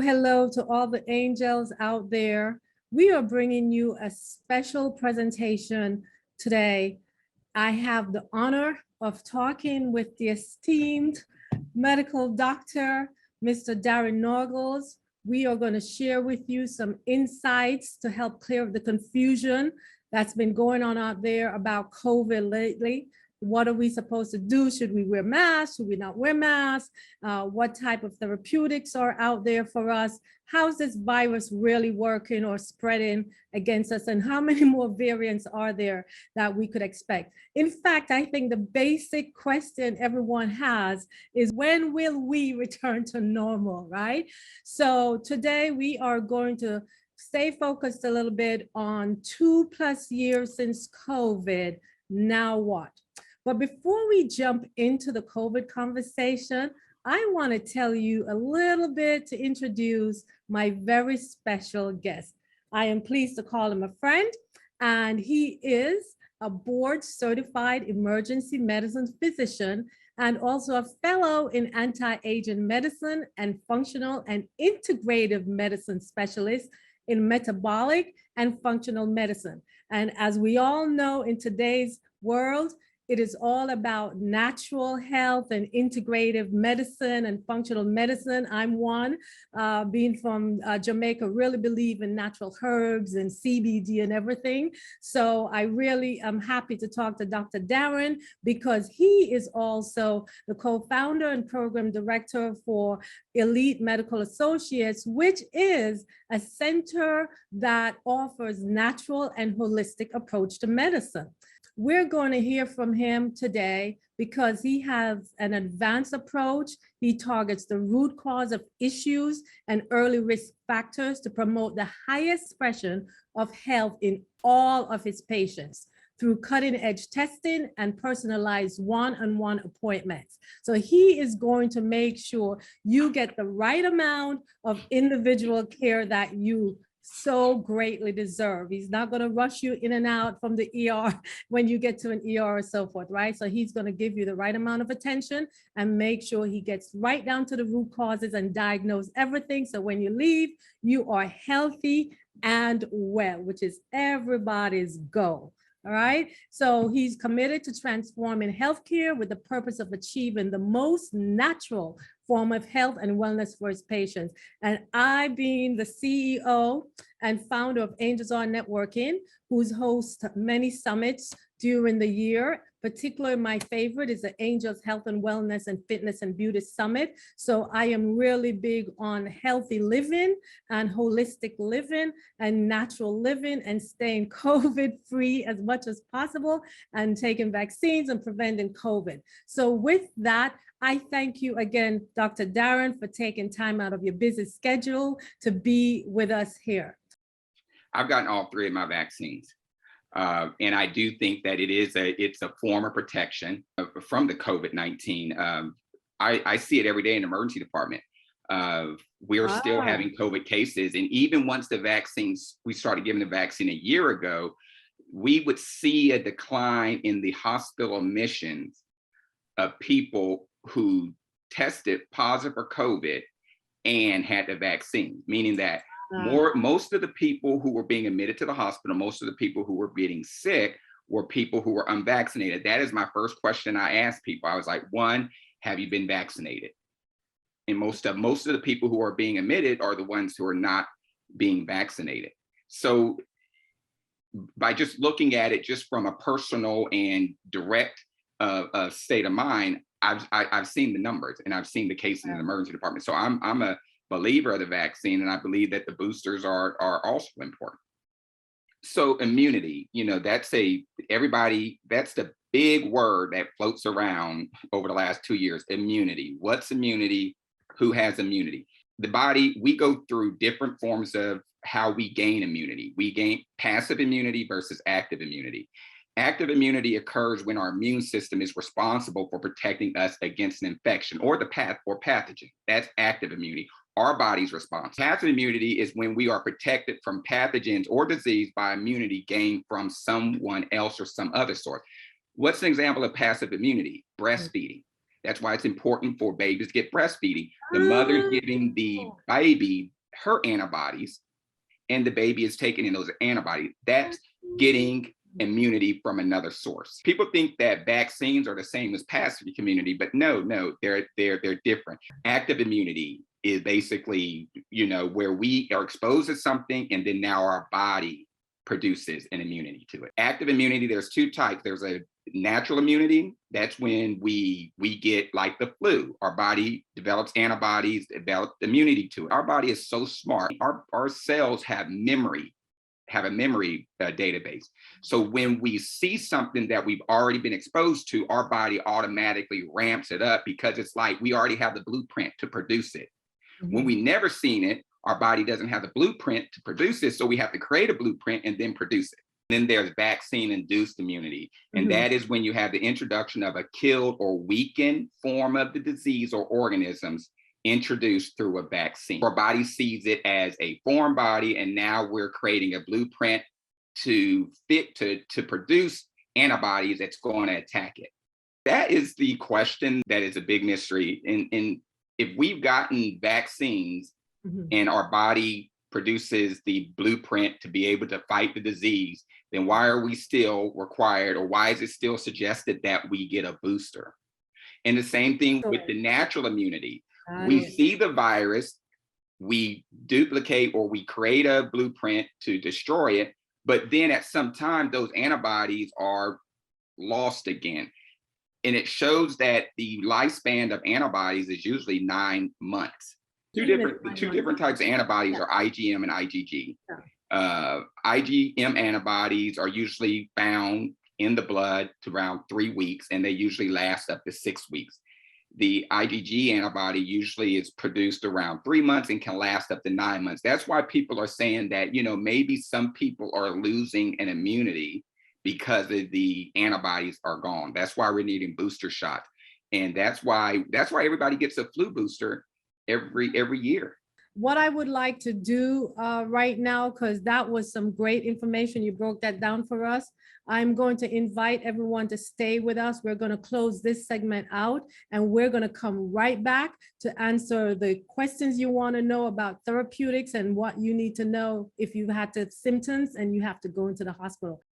hello to all the angels out there. We are bringing you a special presentation today. I have the honor of talking with the esteemed medical doctor, Mr. Darren Naugles. We are going to share with you some insights to help clear up the confusion that's been going on out there about COVID lately. What are we supposed to do? Should we wear masks? Should we not wear masks? What type of therapeutics are out there for us? How's this virus really working or spreading against us? And how many more variants are there that we could expect? In fact, I think the basic question everyone has is, when will we return to normal, right? So today we are going to stay focused a little bit on 2+ years since COVID. Now what? But before we jump into the COVID conversation, I want to tell you a little bit to introduce my very special guest. I am pleased to call him a friend, and he is a board-certified emergency medicine physician and also a fellow in anti-aging medicine and functional and integrative medicine specialist in metabolic and functional medicine. And as we all know, in today's world, it is all about natural health and integrative medicine and functional medicine. I'm one, being from Jamaica, really believe in natural herbs and CBD and everything. So I really am happy to talk to Dr. Darren, because he is also the co-founder and program director for Elite Medical Associates, which is a center that offers natural and holistic approach to medicine. We're going to hear from him today because he has an advanced approach. He targets the root cause of issues and early risk factors to promote the highest expression of health in all of his patients through cutting-edge testing and personalized one-on-one appointments. So he is going to make sure you get the right amount of individual care that you so greatly deserve. He's not going to rush you in and out from the ER when you get to an ER or so forth, right? So he's going to give you the right amount of attention and make sure he gets right down to the root causes and diagnose everything. So when you leave, you are healthy and well, which is everybody's goal. All right. So he's committed to transforming healthcare with the purpose of achieving the most natural form of health and wellness for his patients. And I, being the CEO and founder of AngelsAreNetworking, who's host many summits during the year, particularly my favorite is the Angels Health and Wellness and Fitness and Beauty Summit. So I am really big on healthy living and holistic living and natural living and staying COVID-free as much as possible and taking vaccines and preventing COVID. So with that, I thank you again, Dr. Darren, for taking time out of your busy schedule to be with us here. I've gotten all 3 of my vaccines. And I do think that it's a form of protection from the COVID-19. I see it every day in the emergency department. We're still having COVID cases. And even once the vaccines, we started giving the vaccine a year ago, we would see a decline in the hospital admissions of people who tested positive for COVID and had the vaccine, meaning that most of the people who were being admitted to the hospital, most of the people who were getting sick were people who were unvaccinated. That is my first question I asked people. I was like, 1, have you been vaccinated? And most of the people who are being admitted are the ones who are not being vaccinated. So by just looking at it just from a personal and direct state of mind, I've seen the numbers and I've seen the cases in the emergency department. So I'm a believer of the vaccine, and I believe that the boosters are also important. So immunity, that's the big word that floats around over the last 2 years. Immunity. What's immunity? Who has immunity? The body, we go through different forms of how we gain immunity. We gain passive immunity versus active immunity. Active immunity occurs when our immune system is responsible for protecting us against an infection or pathogen. That's active immunity. Our body's response. Passive immunity is when we are protected from pathogens or disease by immunity gained from someone else or some other source. What's an example of passive immunity? Breastfeeding. That's why it's important for babies to get breastfeeding. The mother's giving the baby her antibodies, and the baby is taking in those antibodies. That's getting immunity from another source. People think that vaccines are the same as passive immunity, but no, they're different. Active immunity is basically, where we are exposed to something and then now our body produces an immunity to it. Active immunity, there's two types. There's a natural immunity. That's when we get like the flu. Our body develops antibodies, develops immunity to it. Our body is so smart. Our cells have a memory database. So when we see something that we've already been exposed to, our body automatically ramps it up because it's like we already have the blueprint to produce it. Mm-hmm. When we never seen it, our body doesn't have the blueprint to produce it. So we have to create a blueprint and then produce it. Then there's vaccine-induced immunity. And mm-hmm. that is when you have the introduction of a killed or weakened form of the disease or organisms introduced through a vaccine. Our body sees it as a foreign body, and now we're creating a blueprint to produce antibodies that's going to attack it. That is the question that is a big mystery. And if we've gotten vaccines mm-hmm. and our body produces the blueprint to be able to fight the disease, then why are we still required, or why is it still suggested that we get a booster? And the same thing with the natural immunity. We see the virus, we duplicate or we create a blueprint to destroy it, but then at some time those antibodies are lost again. And it shows that the lifespan of antibodies is usually 9 months. Two different types of antibodies are IgM and IgG. IgM antibodies are usually found in the blood to around 3 weeks, and they usually last up to 6 weeks. The IgG antibody usually is produced around 3 months and can last up to 9 months. That's why people are saying that, maybe some people are losing an immunity because of the antibodies are gone. That's why we're needing booster shots. And that's why everybody gets a flu booster every year. What I would like to do right now, because that was some great information, you broke that down for us. I'm going to invite everyone to stay with us. We're going to close this segment out, and we're going to come right back to answer the questions you want to know about therapeutics and what you need to know if you've had the symptoms and you have to go into the hospital.